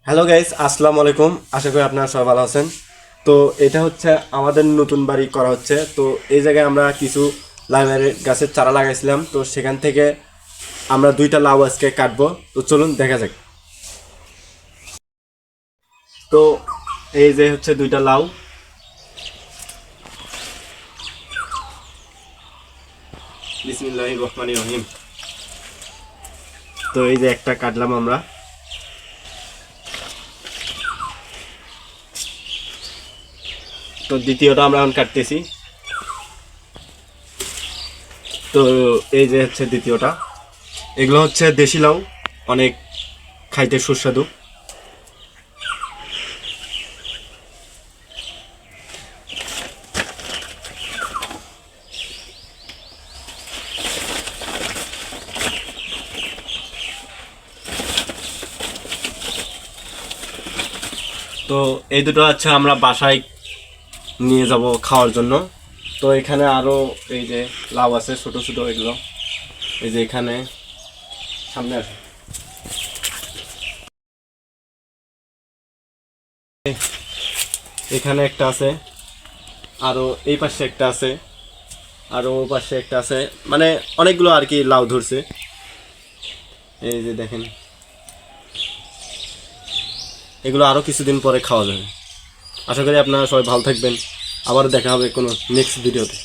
Hello guys, আসসালামু আলাইকুম। আশা করি আপনারা সবাই ভালো আছেন। তো এটা হচ্ছে আমাদের নতুন বাড়ি করা হচ্ছে। তো এই জায়গায় আমরা কিছু লাইমের গাছের চারা লাগাইছিলাম। তো সেখান থেকে আমরা দুইটা লাউ আজকে কাটবো। তো চলুন দেখা যাক। তো এই যে হচ্ছে দুইটা লাউ। বিসমিল্লাহির রহমানির রহিম। তো এই যে একটা কাটলাম আমরা। তো দ্বিতীয়টা আমরা এখন কাটতেছি। তো এই যে হচ্ছে দ্বিতীয়টা। এগুলো হচ্ছে দেশি লাউ, অনেক খাইতে সুস্বাদু। তো এই দুটো হচ্ছে আমরা বাসায় নিয়ে যাব খাওয়ার জন্য। তো এখানে আরো এই যে লাউ আছে ছোট ছোট, এগুলো এই যে এখানে সামনে আছে। এখানে একটা আছে, আরো এই পাশে একটা আছে, আরো ওই পাশে একটা আছে। মানে অনেকগুলো আর কি লাউ ধরছে। এই যে দেখেন, এগুলো আরো কিছুদিন পরে খাওয়া যাবে। আশা করি আপনারা সবাই ভালো থাকবেন। আবার দেখা হবে কোনো নেক্সট ভিডিওতে।